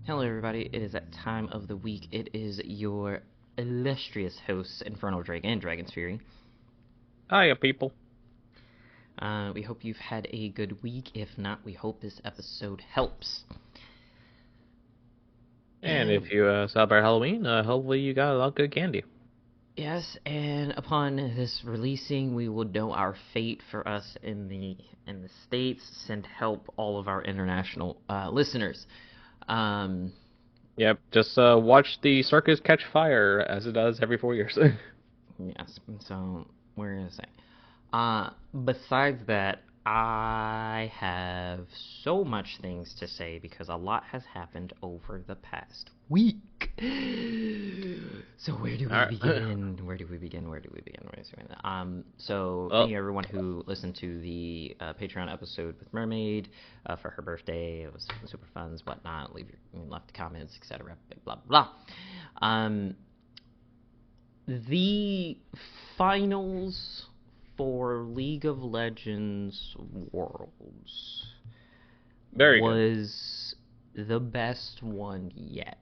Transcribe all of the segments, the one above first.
Hello, everybody. It is that time of the week. It is your illustrious hosts, Infernal Drake and Dragon's Fury. Hiya, people. We hope you've had a good week. If not, we hope this episode helps. And if you celebrate Halloween, hopefully you got a lot of good candy. Yes, and upon this releasing, we will know our fate. For us in the States, send help all of our international listeners. Yep, just watch the circus catch fire as it does every 4 years. Yes, so where is it? Besides that, I have so much things to say because a lot has happened over the past week. So where do we begin? So thank you everyone who listened to the Patreon episode with Mermaid for her birthday. It was super fun, whatnot. Left comments, etc. Blah blah blah. The finals for League of Legends Worlds was the best one yet.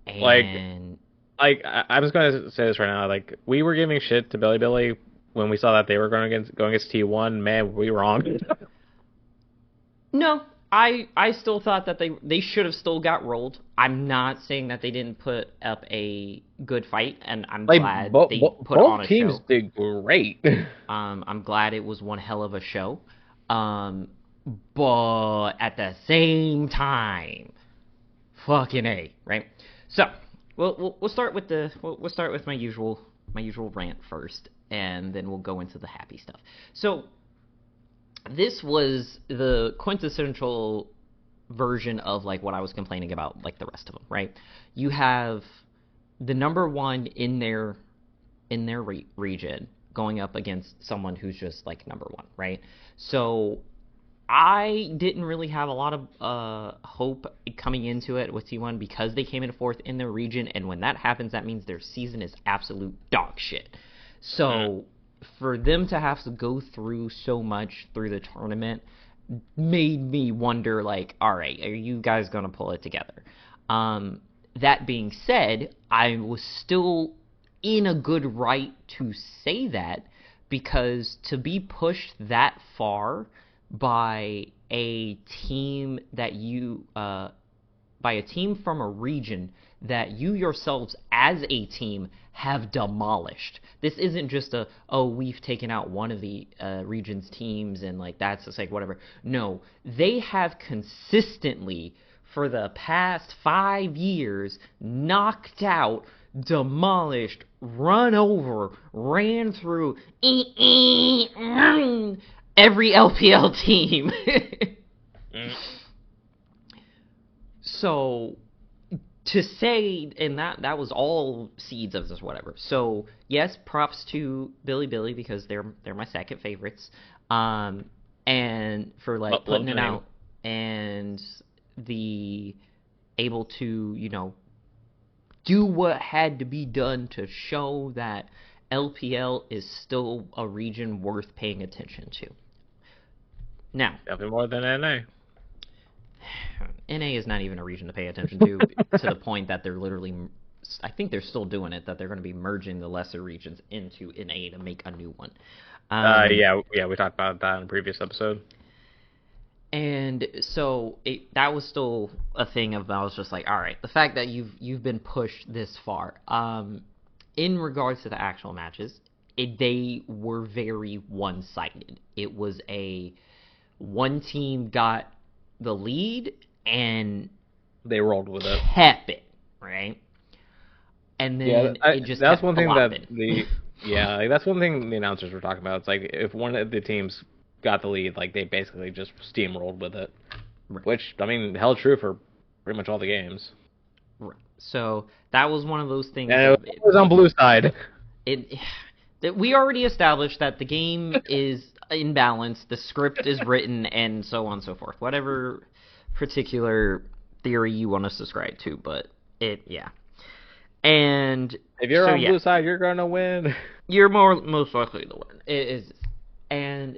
And I'm just gonna say this right now. Like, we were giving shit to Billy when we saw that they were going against T1. Man, we were wrong. No, I still thought that they should have still got rolled. I'm not saying that they didn't put up a good fight, and I'm glad they put on a show. Both teams did great. I'm glad it was one hell of a show. But at the same time, fucking A, right? So we'll start with my usual rant first, and then we'll go into the happy stuff. So this was the quintessential version of like what I was complaining about, like the rest of them, right? You have the number one in their region going up against someone who's just like number one, right? So I didn't really have a lot of hope coming into it with T1 because they came in fourth in their region, and when that happens, that means their season is absolute dog shit. So for them to have to go through so much through the tournament made me wonder, like, all right, are you guys going to pull it together? That being said, I was still in a good right to say that, because to be pushed that far by a team that by a team from a region that you yourselves as a team have demolished. This isn't just we've taken out one of the region's teams and like that's just like whatever. No, they have consistently for the past 5 years knocked out, demolished, run over, ran through every LPL team. So to say, and that was all seeds of this whatever. So yes, props to Billy because they're my second favorites. And for like putting it out and the able to, do what had to be done to show that LPL is still a region worth paying attention to. Now, definitely more than NA. NA is not even a region to pay attention to the point that they're literally, I think they're still doing it, that they're going to be merging the lesser regions into NA to make a new one. Yeah, we talked about that in a previous episode. And so that was still a thing of, I was just like, all right, the fact that you've been pushed this far. In regards to the actual matches, they were very one-sided. It was one team got the lead and they rolled with it, kept it, right? And then it just that's one thing flopping. that's one thing the announcers were talking about. It's like if one of the teams got the lead, like they basically just steamrolled with it, right. Which I mean held true for pretty much all the games. Right. So that was one of those things. And it was on blue side. We already established that the game is in balance, the script is written, and so on and so forth. Whatever particular theory you want to subscribe to, but And if you're on blue side, you're gonna win. You're most likely to win. It is, and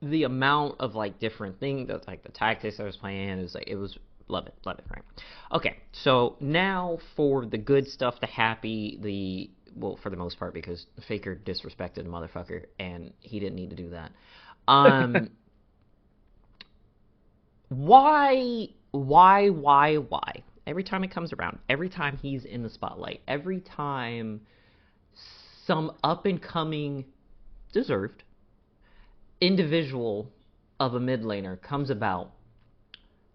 the amount of like different things, like the tactics I was playing, is like it was love it, right? Okay, so now for the good stuff, the happy, the well, for the most part, because Faker disrespected a motherfucker, and he didn't need to do that. Why? Every time it comes around, every time he's in the spotlight, every time some up and coming, deserved individual of a mid laner comes about,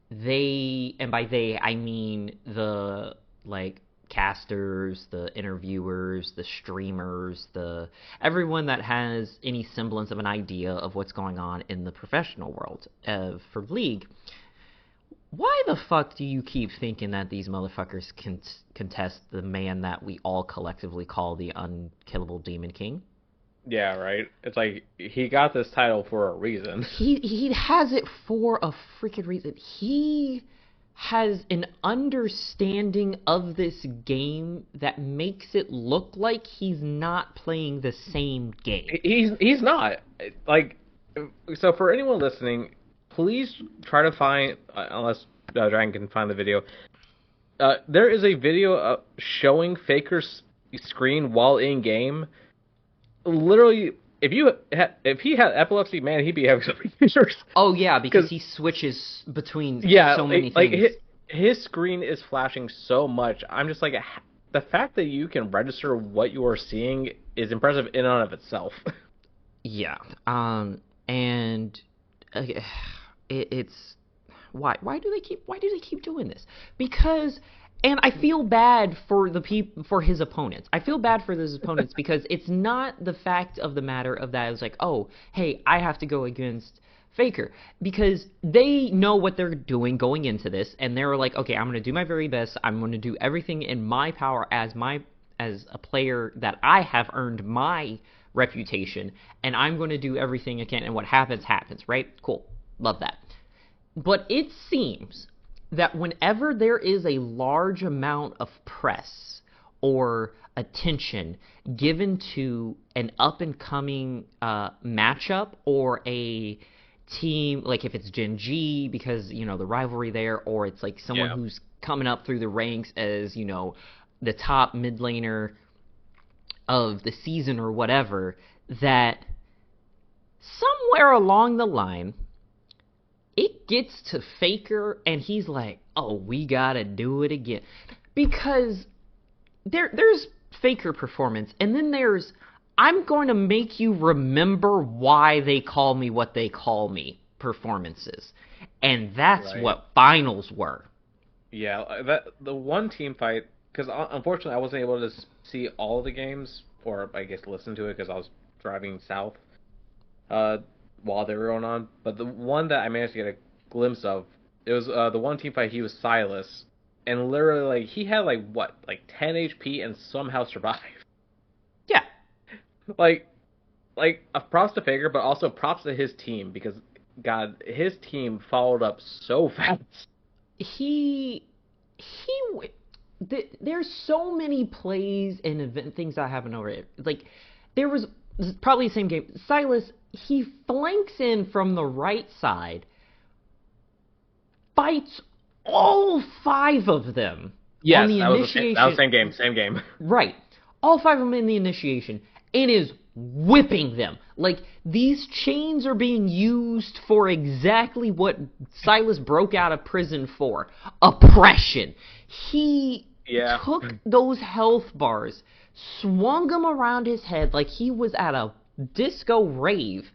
they, and by they I mean the like casters, the interviewers, the streamers, the everyone that has any semblance of an idea of what's going on in the professional world for League. Why the fuck do you keep thinking that these motherfuckers can contest the man that we all collectively call the unkillable Demon King? Yeah, right. It's like he got this title for a reason. He has it for a freaking reason. He has an understanding of this game that makes it look like he's not playing the same game. He's not. Like, so for anyone listening, please try to find, unless Dragon can find the video, there is a video showing Faker's screen while in game. Literally, if he had epilepsy, man, he'd be having some seizures. Oh yeah, because he switches between so many things. Like his screen is flashing so much. I'm just like, the fact that you can register what you are seeing is impressive in and of itself. Yeah, and it's why do they keep doing this? Because. And I feel bad for his opponents. I feel bad for his opponents because it's not the fact of the matter of that. It's like, oh, hey, I have to go against Faker, because they know what they're doing going into this, and they're like, okay, I'm going to do my very best. I'm going to do everything in my power as a player that I have earned my reputation, and I'm going to do everything I can. And what happens, right? Cool, love that. But it seems that whenever there is a large amount of press or attention given to an up-and-coming matchup or a team, like if it's Gen G because, you know, the rivalry there, or it's like someone who's coming up through the ranks as, you know, the top mid laner of the season or whatever, that somewhere along the line, it gets to Faker, and he's like, oh, we gotta do it again. Because there's Faker performance, and then there's, I'm going to make you remember why they call me what they call me performances. And that's what finals were. Yeah, the one team fight, because unfortunately I wasn't able to see all the games, or I guess listen to it because I was driving south. While they were going on, but the one that I managed to get a glimpse of, it was the one team fight. He was Sylas, and literally, like, he had like 10 HP and somehow survived. Yeah, like props to Faker, but also props to his team, because God, his team followed up so fast. There's so many plays and event things that happen over it. Like, there was probably the same game. Sylas, he flanks in from the right side, fights all 5 of them on the initiation. That was same game. Right. All 5 of them in the initiation, and is whipping them. Like, these chains are being used for exactly what Sylas broke out of prison for. Oppression. He took those health bars, swung them around his head like he was at a disco rave,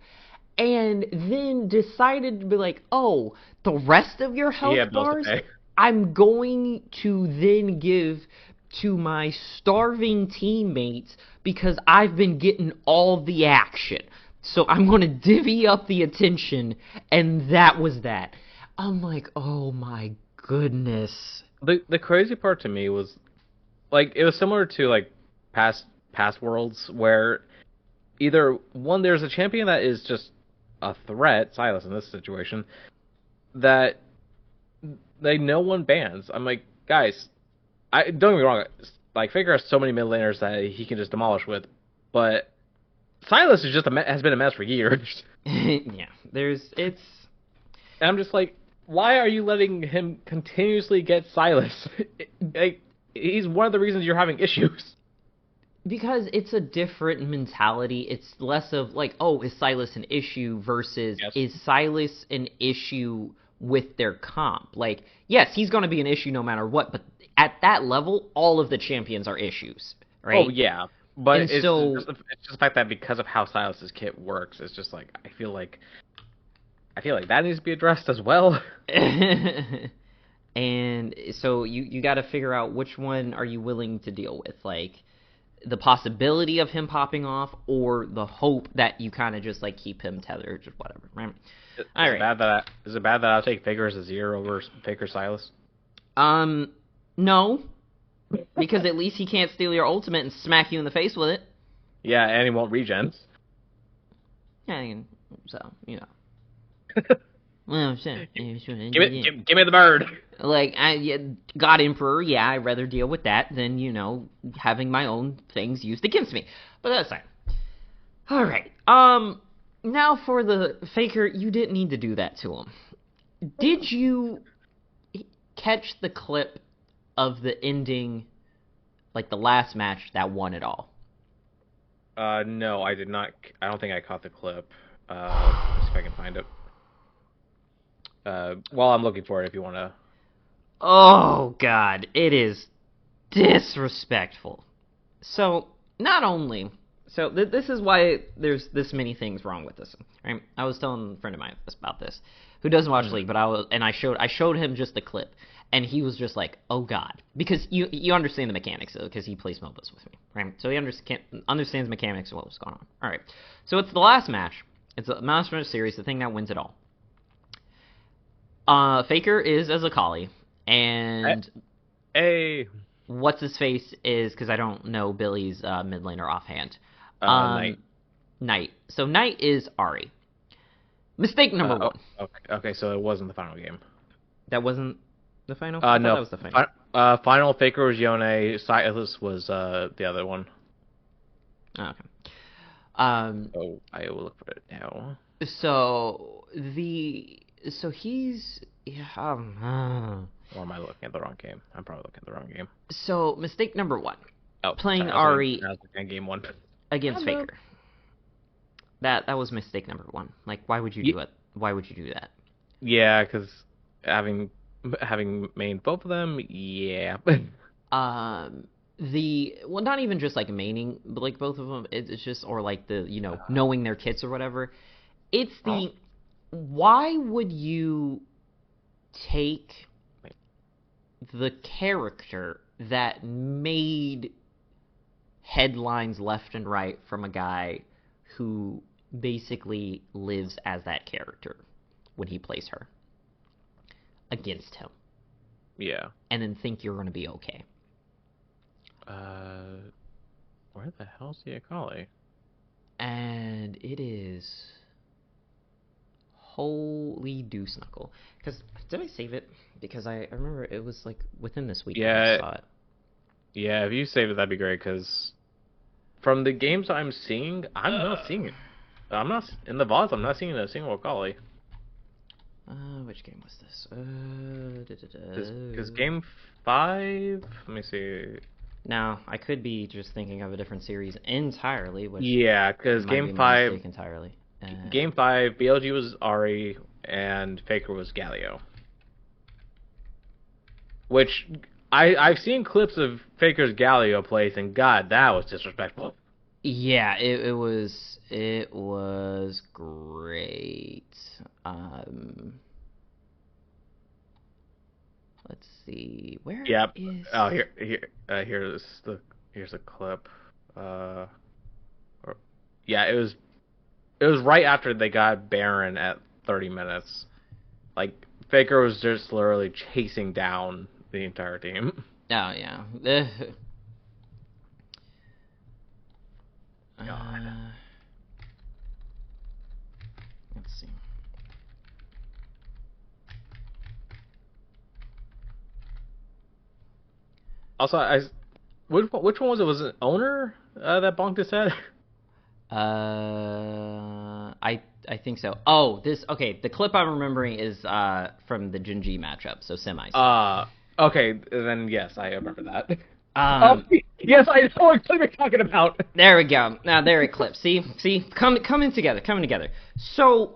and then decided to be like, oh, the rest of your health bars I'm going to then give to my starving teammates because I've been getting all the action. So I'm going to divvy up the attention, and that was that. I'm like, oh my goodness. The crazy part to me was, like, it was similar to, like, past Worlds, where either one, there's a champion that is just a threat, Sylas in this situation, that no one bans. I'm like, guys, don't get me wrong, like, Faker has so many mid laners that he can just demolish with, but Sylas is has been a mess for years. Yeah, it's And I'm just like, why are you letting him continuously get Silas? Like, he's one of the reasons you're having issues. because it's a different mentality. It's less of like, oh, is Silas an issue versus Yes. is Silas an issue with their comp? Like, yes, he's going to be an issue no matter what, but at that level, all of the champions are issues, right? Oh yeah, but And so, it's just the fact that because of how Silas's kit works, it's just like I feel like that needs to be addressed as well. and so you got to figure out which one are you willing to deal with, like the possibility of him popping off or the hope that you kind of just like keep him tethered, just whatever, right? All right. Is it bad that I'll take Faker as a 0 over Faker Silas? No, because at least he can't steal your ultimate and smack you in the face with it. Yeah, and he won't regen. Yeah, so you know. Well, shit. Give me the bird. Like, God Emperor, yeah, I'd rather deal with that than, you know, having my own things used against me. But that's fine. Alright, now for the Faker, you didn't need to do that to him. Did you catch the clip of the ending, like the last match that won it all? No, I did not. I don't think I caught the clip. Let's see if I can find it. While I'm looking for it, if you want to. Oh, God, it is disrespectful. So, not only... So, this is why there's this many things wrong with this, right? I was telling a friend of mine about this, who doesn't watch League, but I showed him just the clip, and he was just like, oh, God. Because you understand the mechanics, though, because he plays MOBAs with me, right? So he understands the mechanics of what was going on. All right. So, it's the last match. It's a Master Series, the thing that wins it all. Faker is as Akali, and what's his face is, because I don't know Billy's mid laner offhand. Knight. So Knight is Ahri. Mistake number one. Okay, so it wasn't the final game. That wasn't the final? No. That was the final. Final Faker was Yone. Silas was the other one. Oh, okay. I will look for it now. So he's Or am I looking at the wrong game? I'm probably looking at the wrong game. So mistake number one. Playing Ahri game one against Faker. That was mistake number one. Like, why would you do it? Why would you do that? Yeah, because having mained both of them, yeah. Not even just like maining, but like both of them. It's just, or like the knowing their kits or whatever. It's the why would you take the character that made headlines left and right from a guy who basically lives as that character when he plays her against him? Yeah. And then think you're going to be okay. Where the hell's the Akali? And it is... Holy deuce knuckle. Because, did I save it? Because I remember it was like within this week when I saw it. Yeah, if you save it, that'd be great, because from the games I'm seeing, I'm not seeing it. I'm not, in the VODs, I'm not seeing a single Akali. Which game was this? Because game 5, let me see. Now, I could be just thinking of a different series entirely, which yeah, because game 5 entirely. Game 5, BLG was Ahri, and Faker was Galio. Which, I've seen clips of Faker's Galio plays, and God, that was disrespectful. Yeah, it was great. Let's see, where is... Oh, here's a clip. Yeah, it was right after they got Baron at 30 minutes. Like, Faker was just literally chasing down the entire team. Oh, yeah. Let's see. Also, which one was it? Was it Owner that bonked his head? I I think so. Oh, okay. The clip I'm remembering is from the Genji matchup, so semis. Okay, then yes, I remember that. Um, Yes, I know what clip you're talking about. there we go. Now there it clips. See, coming together. So,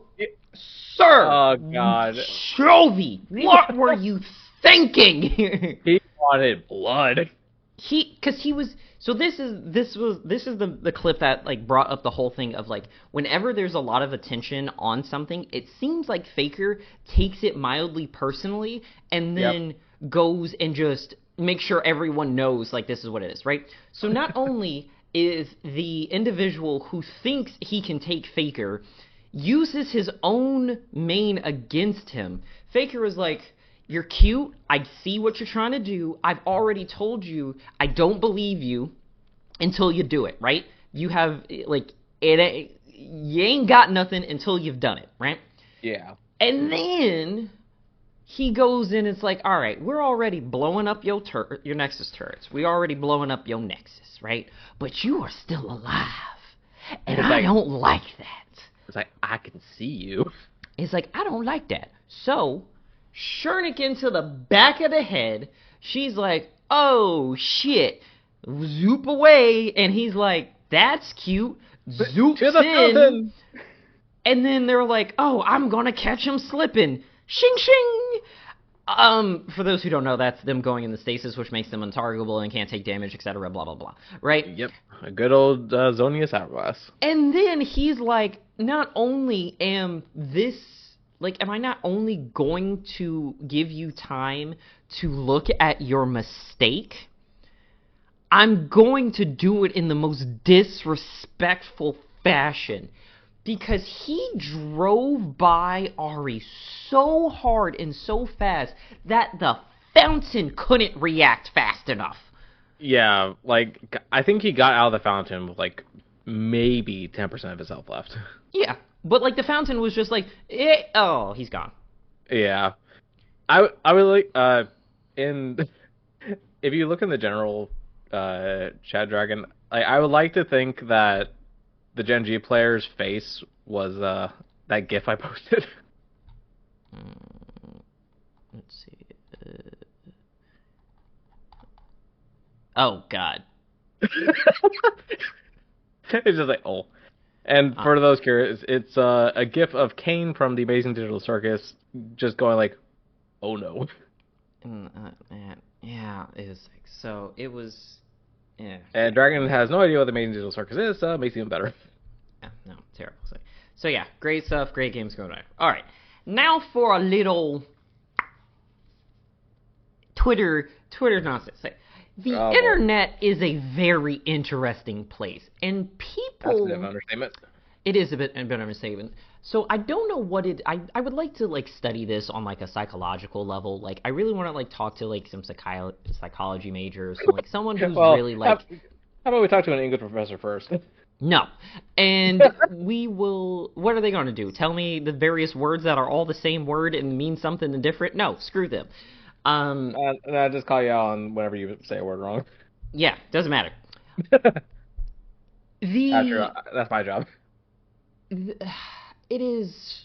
sir, Oh God, Chovy, what were you thinking? he wanted blood. Because he was. So this is the clip that like brought up the whole thing of like whenever there's a lot of attention on something, it seems like Faker takes it mildly personally and then goes and just makes sure everyone knows like this is what it is, right? So not only is the individual who thinks he can take Faker uses his own main against him. Faker is like, you're cute. I see what you're trying to do. I've already told you I don't believe you until you do it, right? You have, like, you ain't got nothing until you've done it, right? Yeah. And then he goes in and it's like, all right, we're already blowing up your Nexus turrets. We're already blowing up your Nexus, right? But you are still alive. And I don't like that. It's like, I can see you. It's like, I don't like that. So, Shurnikin to the back of the head, she's like, oh, shit. Zoop away. And he's like, that's cute. Zoops to the in. fountain. And then they're like, oh, I'm going to catch him slipping. Shing, shing. For those who don't know, that's them going in the stasis, which makes them untargetable and can't take damage, etc., blah, blah, blah. Right? Yep. A good old Zonius Hourglass. And then he's like, not only am I not only going to give you time to look at your mistake, I'm going to do it in the most disrespectful fashion. Because he drove by Ahri so hard and so fast that the fountain couldn't react fast enough. Yeah, like, I think he got out of the fountain with, like, maybe 10% of his health left. Yeah, but, like, the fountain was just like, oh, he's gone. Yeah. I would like, if you look in the general chat dragon, I would like to think that the Gen G player's face was that GIF I posted. Let's see. Oh God. It's just like, oh. And for those curious, it's a GIF of Kane from the Amazing Digital Circus just going like, oh no. Man, yeah, it was like, so it was. Yeah. And Dragon has no idea what the Amazing Digital Circus is, so it makes it even better. Yeah, no, terrible. So yeah, great stuff, great games going on. All right, now for a little Twitter nonsense. The internet is a very interesting place, and people. That's a bit of an understatement. It is a bit of an understatement. So I don't know what it. I would like to like study this on like a psychological level. Like I really want to like talk to like some psychology majors, so, like someone who's really like. How about we talk to an English professor first? No, and we will. What are they going to do? Tell me the various words that are all the same word and mean something different? No, screw them. I'll just call you out on whenever you say a word wrong. Yeah, doesn't matter. That's my job. It is.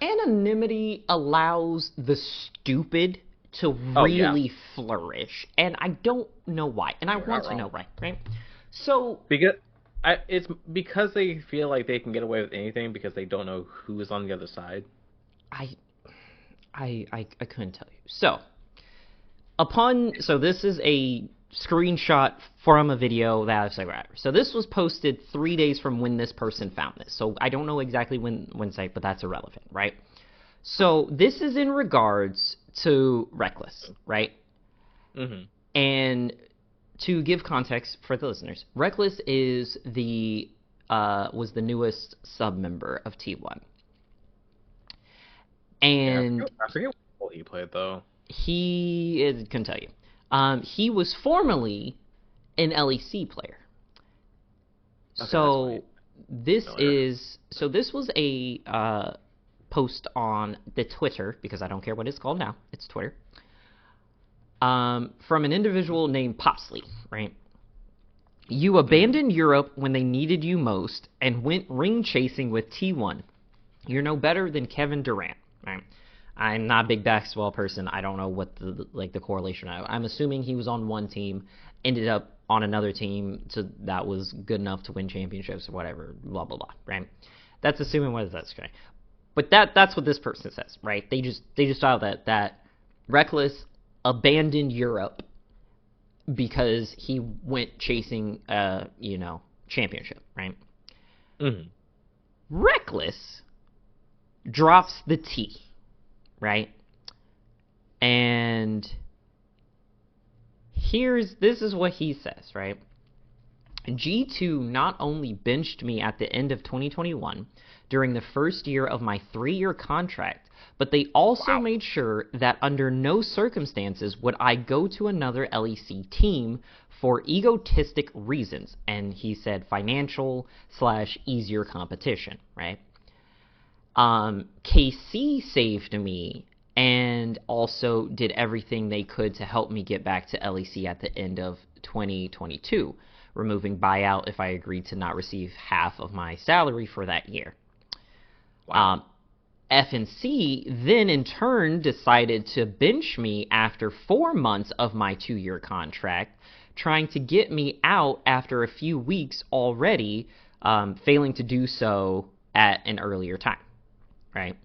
Anonymity allows the stupid to really flourish, and I don't know why, and I want to know why, right? So it's because they feel like they can get away with anything because they don't know who is on the other side. I couldn't tell you. So this is a screenshot from a video that I was like, whatever. So this was posted 3 days from when this person found this. So I don't know exactly when site, but that's irrelevant, right? So this is in regards to Reckless, right? Mm-hmm. And to give context for the listeners, Reckless is was the newest sub member of T1. And I forget what he played though. Couldn't tell you. He was formerly an LEC player. Okay, this was a post on the Twitter, because I don't care what it's called now. It's Twitter. From an individual named Popsley, right? You abandoned Europe when they needed you most and went ring chasing with T1. You're no better than Kevin Durant. Right? I'm not a big basketball person. I don't know what the correlation. I'm assuming he was on one team, ended up on another team, so that was good enough to win championships or whatever. Blah blah blah. Right? That's assuming what that's okay. But that's what this person says, right? They just thought that Reckless abandoned Europe because he went chasing championship, right? Mm-hmm. Reckless drops the T, right? And this is what he says, right? G2 not only benched me at the end of 2021 during the first year of my 3-year contract, but they also made sure that under no circumstances would I go to another LEC team for egotistic reasons. And he said financial/easier competition, right? KC saved me and also did everything they could to help me get back to LEC at the end of 2022, removing buyout if I agreed to not receive half of my salary for that year. Wow. FNC then in turn decided to bench me after 4 months of my 2-year contract, trying to get me out after a few weeks already, failing to do so at an earlier time, right?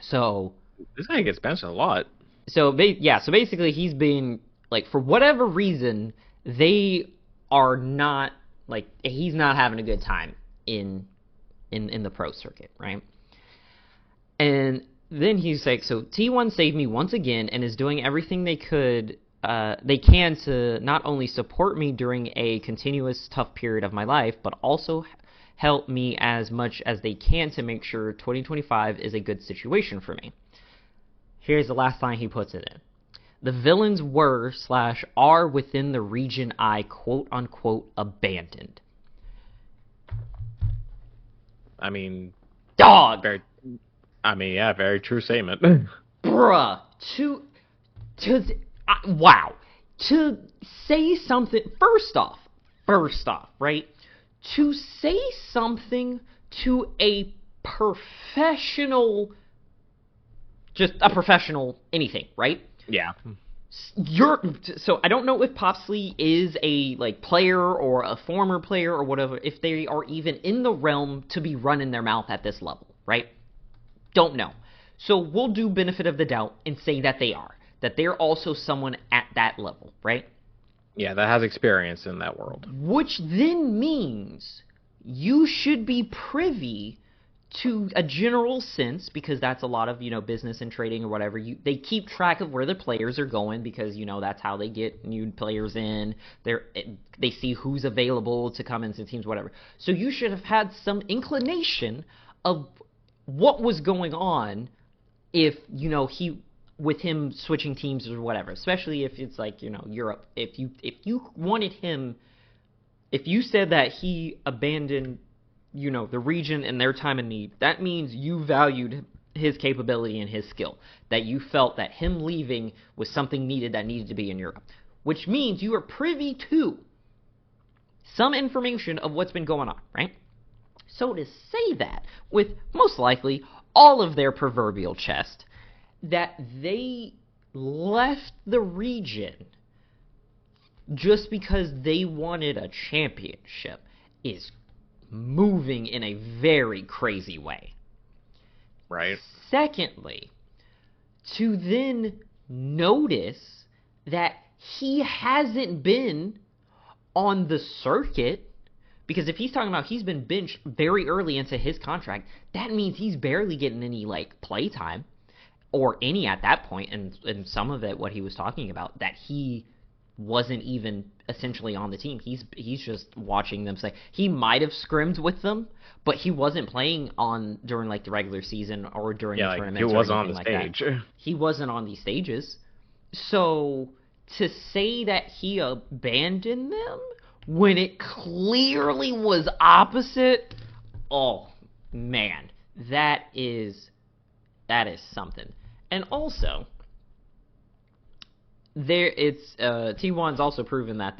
So this guy gets benched a lot. So basically he's been, like, for whatever reason, they are not, like, he's not having a good time in the pro circuit, right? And then he's like, so T1 saved me once again and is doing everything they can to not only support me during a continuous tough period of my life, but also help me as much as they can to make sure 2025 is a good situation for me. Here's the last line he puts it in. The villains were/are within the region I quote-unquote abandoned. I mean... Dog! Very true statement. Bruh. Wow. To say something... First off, right? To say something to a professional... Just a professional anything, right? Yeah. So I don't know if Popsley is a, like, player or a former player or whatever, if they are even in the realm to be running their mouth at this level, right? Don't know. So we'll do benefit of the doubt and say that they are. That they're also someone at that level, right? Yeah, that has experience in that world. Which then means you should be privy to a general sense, because that's a lot of, business and trading or whatever. They keep track of where the players are going because, that's how they get new players in. They see who's available to come into teams, whatever. So you should have had some inclination of what was going on if, with him switching teams or whatever, especially if it's like, Europe. If you wanted him, if you said that he abandoned the region and their time of need, that means you valued his capability and his skill, that you felt that him leaving was something that needed to be in Europe, which means you are privy to some information of what's been going on, right? So to say that, with most likely all of their proverbial chest, that they left the region just because they wanted a championship is moving in a very crazy way. Right. Secondly, to then notice that he hasn't been on the circuit, because if he's talking about he's been benched very early into his contract, that means he's barely getting any, like, play time, or any at that point, and some of it, what he was talking about, that he wasn't even essentially on the team. He's just watching them say he might have scrimmed with them, but he wasn't playing during, like, the regular season or during the tournaments. He wasn't on the stage. He wasn't on these stages. So to say that he abandoned them when it clearly was opposite, oh man, that is something. And also, T1's also proven that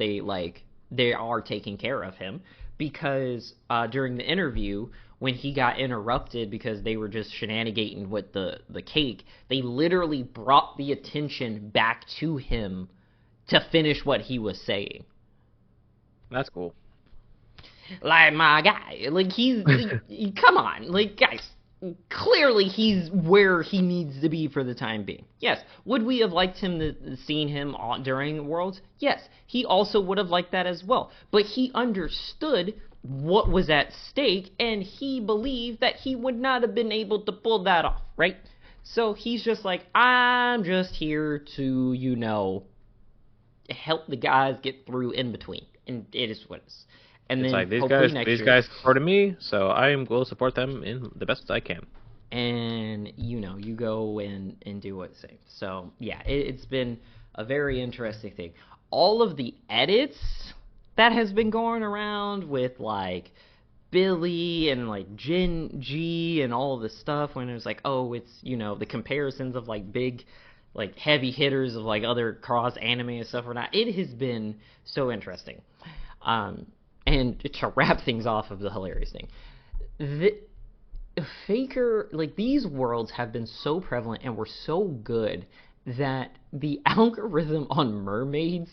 they are taking care of him because during the interview when he got interrupted because they were just shenanigating with the cake, they literally brought the attention back to him to finish what he was saying. That's cool. Like, my guy, like, come on, like, guys, clearly he's where he needs to be for the time being. Yes, would we have liked him to seen him during Worlds? Yes, he also would have liked that as well. But he understood what was at stake, and he believed that he would not have been able to pull that off, right? So he's just like, I'm just here to, help the guys get through in between, and it is what it is. And it's then like these year, guys supported me, so I will support them in the best I can. And you go and do what's safe. So yeah, it's been a very interesting thing. All of the edits that has been going around with like Billy and like Jin G and all this stuff when it was like, oh, it's the comparisons of like big like heavy hitters of like other cross anime and stuff or not. It has been so interesting. And to wrap things off of the hilarious thing, Faker, like, these worlds have been so prevalent and were so good that the algorithm on Mermaid's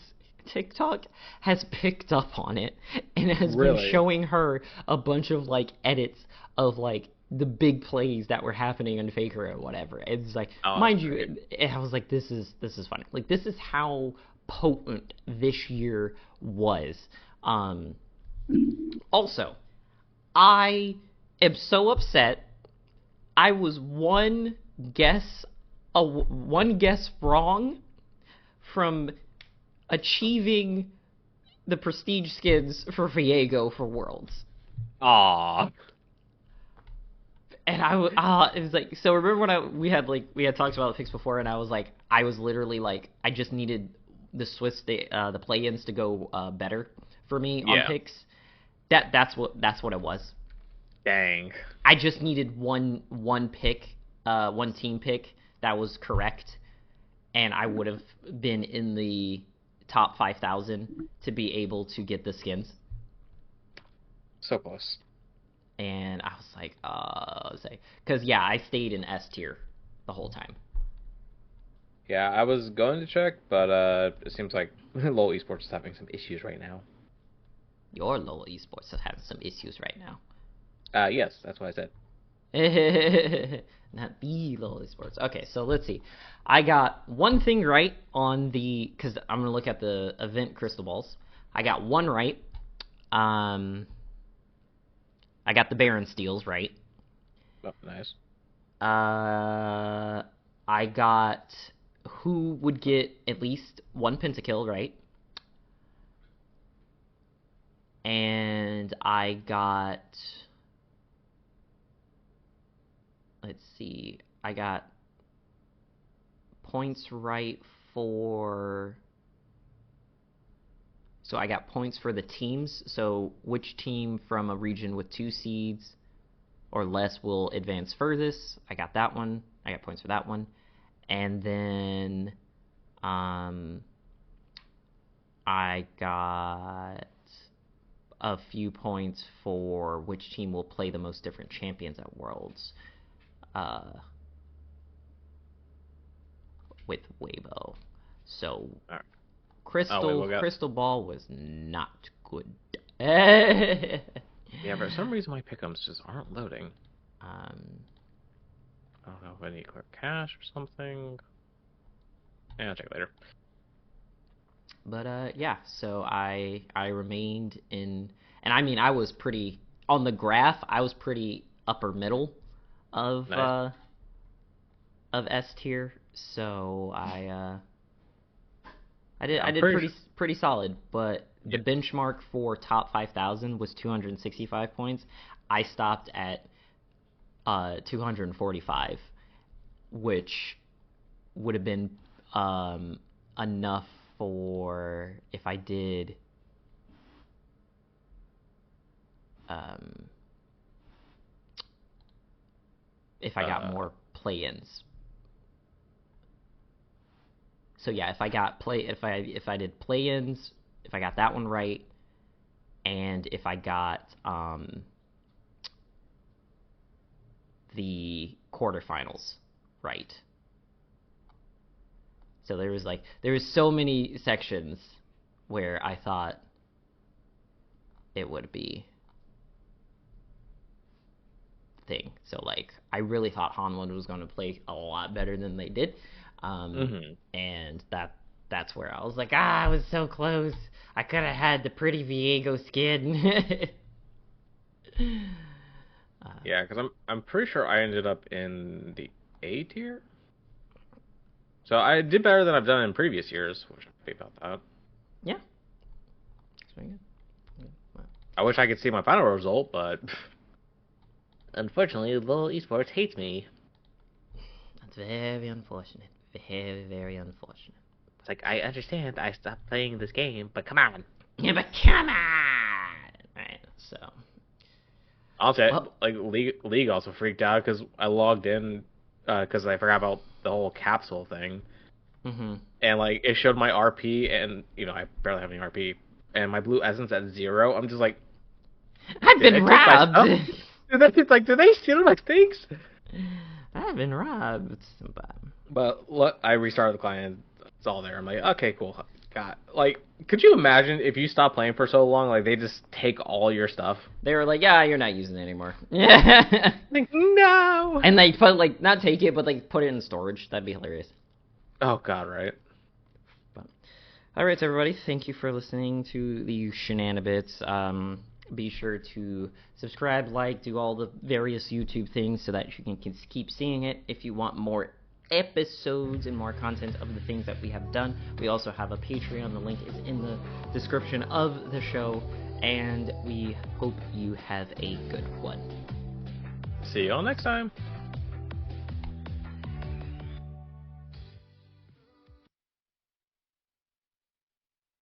TikTok has picked up on it and has been showing her a bunch of like edits of like the big plays that were happening in Faker or whatever. It's like, mind you, I was like, this is funny. Like, this is how potent this year was. Also, I am so upset. I was one guess wrong from achieving the prestige skins for Viego for Worlds. Aww. And it was like, so remember when we had talked about the picks before, and I was like, I was literally like, I just needed the the play-ins to go better for me on picks. That's what it was. Dang. I just needed one pick, one team pick that was correct, and I would have been in the top 5,000 to be able to get the skins. So close. And I was like, because I stayed in S tier the whole time. Yeah, I was going to check, but it seems like LoL Esports is having some issues right now. Your LoL Esports is having some issues right now. Yes, that's what I said. Not the LoL Esports. Okay, so let's see. I got one thing right on because I'm going to look at the event crystal balls. I got one right. I got the Baron steals right. Oh, nice. I got who would get at least one pentakill right. And I got, let's see, I got points right for, so I got points for the teams, so which team from a region with 2 seeds or less will advance furthest. I got that one. I got points for that one. And then I got a few points for which team will play the most different champions at Worlds with Weibo. So Crystal Ball was not good. Yeah, for some reason my pick'ems just aren't loading. I don't know if I need to clear cache or something. Yeah, I'll check later. But so I remained in, and I mean I was pretty on the graph. I was pretty upper middle of nice. Of S tier. So I did pretty solid. But the benchmark for top 5,000 was 265 points. I stopped at 245, which would have been enough for if I did if I got more play-ins. So yeah, if I did play-ins, if I got that one right, and if I got the quarterfinals right. So there was so many sections where I thought it would be thing. So like I really thought Hanwha was going to play a lot better than they did. And that's where I was like, I was so close. I could have had the pretty Viego skin. Yeah, because I'm pretty sure I ended up in the A tier. So I did better than I've done in previous years, which I'm happy about that. Yeah. That's pretty good. Wow. I wish I could see my final result, but Unfortunately, Lowell Esports hates me. That's very unfortunate. Very, very unfortunate. It's like, I understand I stopped playing this game, but come on. Yeah, but come on! Alright, so... I'll say, Well- like, League also freaked out because I logged in because I forgot about the whole capsule thing. Mm-hmm. And, like, it showed my RP, and, you know, I barely have any RP. And my blue essence at 0. I'm just like... I've Did been they take my robbed! stuff? Did they steal my things? I've been robbed. But look, I restarted the client. It's all there. I'm like, okay, cool. God, like, could you imagine if you stop playing for so long, like they just take all your stuff? They were like, yeah, you're not using it anymore. Yeah. Like, no. And they put, like, not take it, but, like, put it in storage. That'd be hilarious. Oh God, right. But, alright, so everybody, thank you for listening to the Shenanibits. Be sure to subscribe, like, do all the various YouTube things so that you can keep seeing it. If you want more episodes and more content of the things that we have done, we also have a Patreon. The link is in the description of the show, and we hope you have a good one. See you all next time.